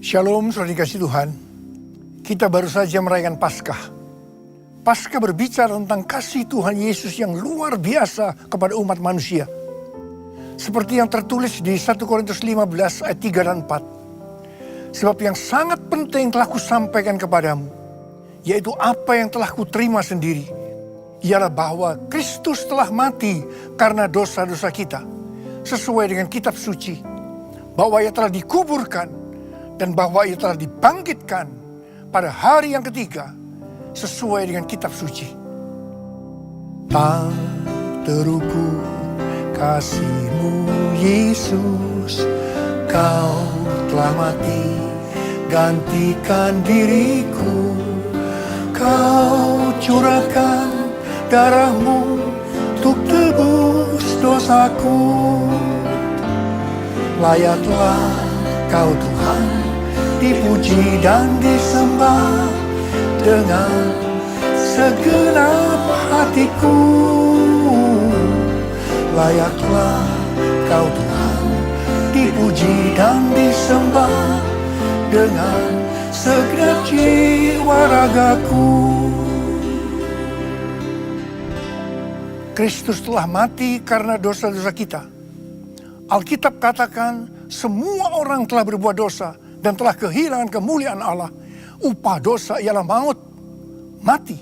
Shalom, saudara dikasih Tuhan. Kita baru saja merayakan Paskah. Paskah berbicara tentang kasih Tuhan Yesus yang luar biasa kepada umat manusia. Seperti yang tertulis di 1 Korintus 15 ayat 3 dan 4. Sebab yang sangat penting telah kusampaikan kepadamu, yaitu apa yang telah kuterima sendiri, ialah bahwa Kristus telah mati karena dosa-dosa kita, sesuai dengan kitab suci, bahwa ia telah dikuburkan, dan bahwa ia telah dibangkitkan pada hari yang ketiga sesuai dengan kitab suci. Tak terukur kasih-Mu Yesus, Kau telah mati gantikan diriku. Kau curahkan darah-Mu untuk tebus dosaku. Layaklah Kau Tuhan dipuji dan disembah dengan segenap hatiku. Layaklah Kau Tuhan dipuji dan disembah dengan segenap jiwa ragaku. Kristus telah mati karena dosa-dosa kita. Alkitab katakan semua orang telah berbuat dosa dan telah kehilangan kemuliaan Allah. Upah dosa ialah maut, mati.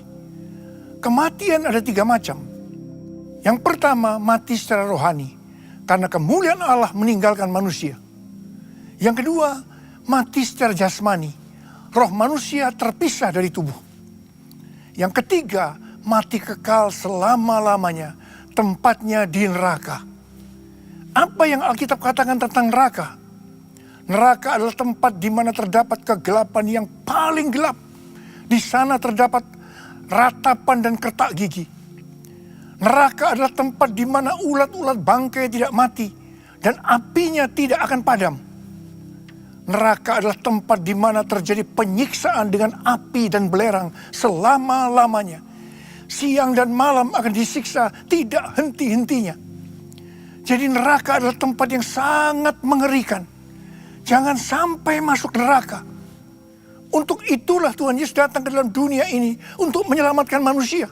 Kematian ada 3 macam. Yang pertama, mati secara rohani, karena kemuliaan Allah meninggalkan manusia. Yang kedua, mati secara jasmani, roh manusia terpisah dari tubuh. Yang ketiga, mati kekal selama-lamanya, tempatnya di neraka. Apa yang Alkitab katakan tentang neraka? Neraka adalah tempat di mana terdapat kegelapan yang paling gelap. Di sana terdapat ratapan dan kertak gigi. Neraka adalah tempat di mana ulat-ulat bangkai tidak mati dan apinya tidak akan padam. Neraka adalah tempat di mana terjadi penyiksaan dengan api dan belerang selama-lamanya. Siang dan malam akan disiksa tidak henti-hentinya. Jadi neraka adalah tempat yang sangat mengerikan. Jangan sampai masuk neraka. Untuk itulah Tuhan Yesus datang ke dalam dunia ini untuk menyelamatkan manusia.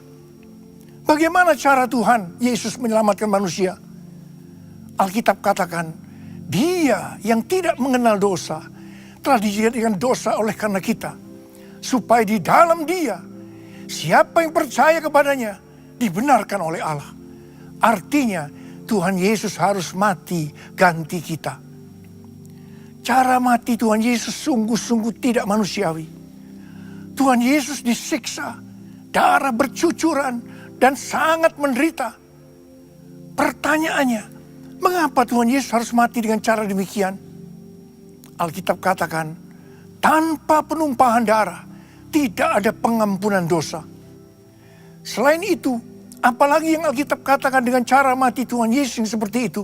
Bagaimana cara Tuhan Yesus menyelamatkan manusia? Alkitab katakan, Dia yang tidak mengenal dosa telah dijadikan dosa oleh karena kita. Supaya di dalam Dia, siapa yang percaya kepadanya dibenarkan oleh Allah. Artinya Tuhan Yesus harus mati ganti kita. Cara mati Tuhan Yesus sungguh-sungguh tidak manusiawi. Tuhan Yesus disiksa, darah bercucuran dan sangat menderita. Pertanyaannya, mengapa Tuhan Yesus harus mati dengan cara demikian? Alkitab katakan, tanpa penumpahan darah tidak ada pengampunan dosa. Selain itu, apalagi yang Alkitab katakan dengan cara mati Tuhan Yesus yang seperti itu?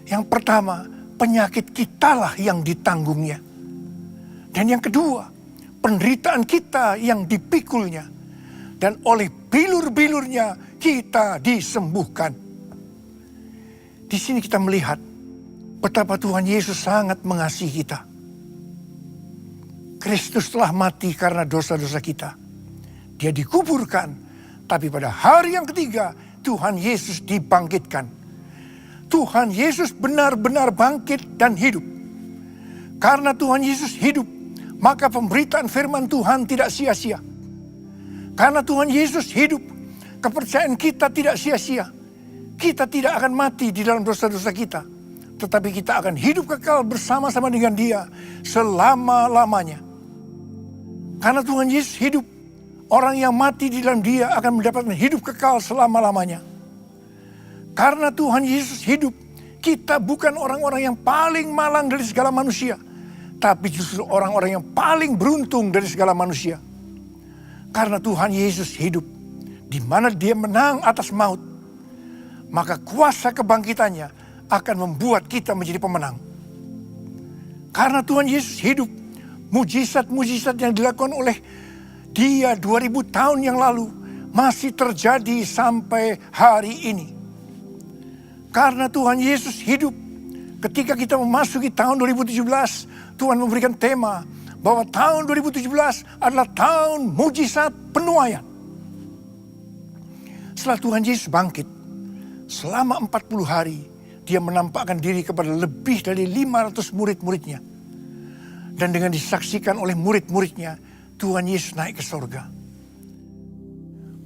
Yang pertama, penyakit kitalah yang ditanggungnya. Dan yang kedua, penderitaan kita yang dipikulnya. Dan oleh bilur-bilurnya kita disembuhkan. Di sini kita melihat betapa Tuhan Yesus sangat mengasihi kita. Kristus telah mati karena dosa-dosa kita. Dia dikuburkan, tapi pada hari yang ketiga Tuhan Yesus dibangkitkan. Tuhan Yesus benar-benar bangkit dan hidup. Karena Tuhan Yesus hidup, maka pemberitaan firman Tuhan tidak sia-sia. Karena Tuhan Yesus hidup, kepercayaan kita tidak sia-sia. Kita tidak akan mati di dalam dosa-dosa kita, tetapi kita akan hidup kekal bersama-sama dengan Dia selama-lamanya. Karena Tuhan Yesus hidup, orang yang mati di dalam Dia akan mendapatkan hidup kekal selama-lamanya. Karena Tuhan Yesus hidup, kita bukan orang-orang yang paling malang dari segala manusia, tapi justru orang-orang yang paling beruntung dari segala manusia. Karena Tuhan Yesus hidup, di mana Dia menang atas maut, maka kuasa kebangkitannya akan membuat kita menjadi pemenang. Karena Tuhan Yesus hidup, mujizat-mujizat yang dilakukan oleh Dia 2000 tahun yang lalu masih terjadi sampai hari ini. Karena Tuhan Yesus hidup, Ketika kita memasuki tahun 2017, Tuhan memberikan tema bahwa tahun 2017 adalah tahun mujizat penuaian. Setelah Tuhan Yesus bangkit, selama 40 hari, dia menampakkan diri kepada lebih dari 500 murid-muridnya. Dan dengan disaksikan oleh murid-muridnya, Tuhan Yesus naik ke sorga.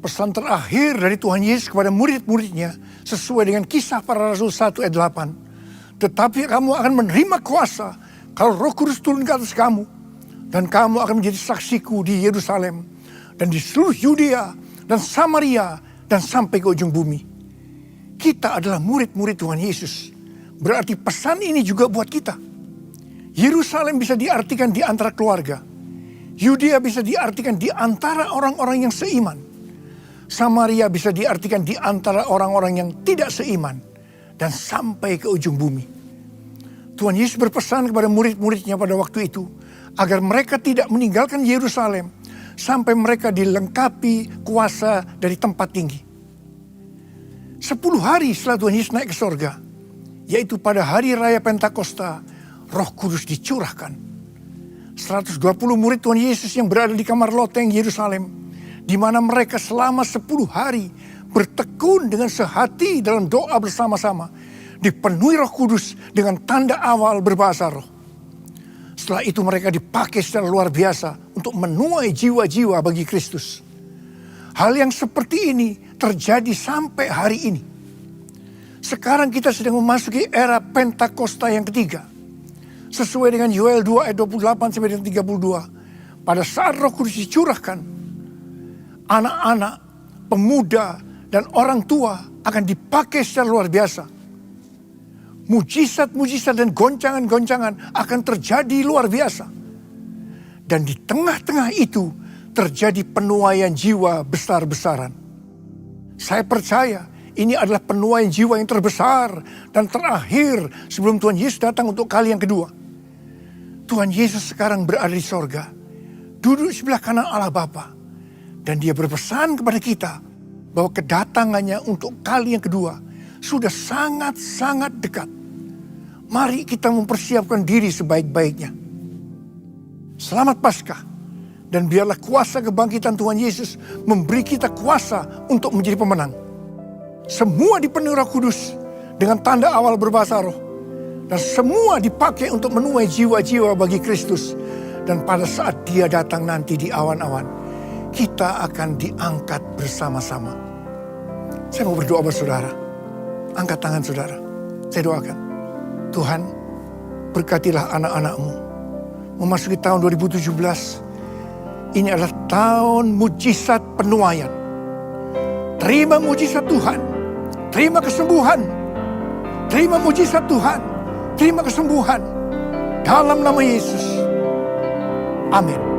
Pesan terakhir dari Tuhan Yesus kepada murid-muridnya sesuai dengan Kisah Para Rasul 1 ayat 8. Tetapi kamu akan menerima kuasa kalau Roh Kudus turun ke atas kamu. Dan kamu akan menjadi saksiku di Yerusalem dan di seluruh Yudea dan Samaria dan sampai ke ujung bumi. Kita adalah murid-murid Tuhan Yesus. Berarti pesan ini juga buat kita. Yerusalem bisa diartikan di antara keluarga. Yudea bisa diartikan di antara orang-orang yang seiman. Samaria bisa diartikan di antara orang-orang yang tidak seiman. Dan sampai ke ujung bumi. Tuhan Yesus berpesan kepada murid-muridnya pada waktu itu, agar mereka tidak meninggalkan Yerusalem sampai mereka dilengkapi kuasa dari tempat tinggi. 10 hari setelah Tuhan Yesus naik ke sorga, yaitu pada hari raya Pentakosta, Roh Kudus dicurahkan. 120 murid Tuhan Yesus yang berada di kamar loteng Yerusalem, di mana mereka selama 10 hari bertekun dengan sehati dalam doa bersama-sama, dipenuhi Roh Kudus dengan tanda awal berbahasa roh. Setelah itu mereka dipakai secara luar biasa untuk menuai jiwa-jiwa bagi Kristus. Hal yang seperti ini terjadi sampai hari ini. Sekarang kita sedang memasuki era Pentakosta yang ketiga. Sesuai dengan Yoel 2 ayat 28 sampai dengan 32. Pada saat Roh Kudus dicurahkan, anak-anak, pemuda, dan orang tua akan dipakai secara luar biasa. Mujizat-mujizat dan goncangan-goncangan akan terjadi luar biasa. Dan di tengah-tengah itu terjadi penuaian jiwa besar-besaran. Saya percaya ini adalah penuaian jiwa yang terbesar dan terakhir sebelum Tuhan Yesus datang untuk kali yang kedua. Tuhan Yesus sekarang berada di sorga, duduk sebelah kanan Allah Bapa. Dan dia berpesan kepada kita bahwa kedatangannya untuk kali yang kedua sudah sangat-sangat dekat. Mari kita mempersiapkan diri sebaik-baiknya. Selamat Paskah. Dan biarlah kuasa kebangkitan Tuhan Yesus memberi kita kuasa untuk menjadi pemenang. Semua dipenuhi Roh Kudus dengan tanda awal berbahasa roh. Dan semua dipakai untuk menuai jiwa-jiwa bagi Kristus. Dan pada saat dia datang nanti di awan-awan, kita akan diangkat bersama-sama. Saya mau berdoa buat saudara. Angkat tangan saudara. Saya doakan. Tuhan, berkatilah anak-anak-mu. Memasuki tahun 2017, ini adalah tahun mujizat penuaian. Terima mujizat Tuhan, terima kesembuhan, terima mujizat Tuhan, terima kesembuhan. Dalam nama Yesus, amin.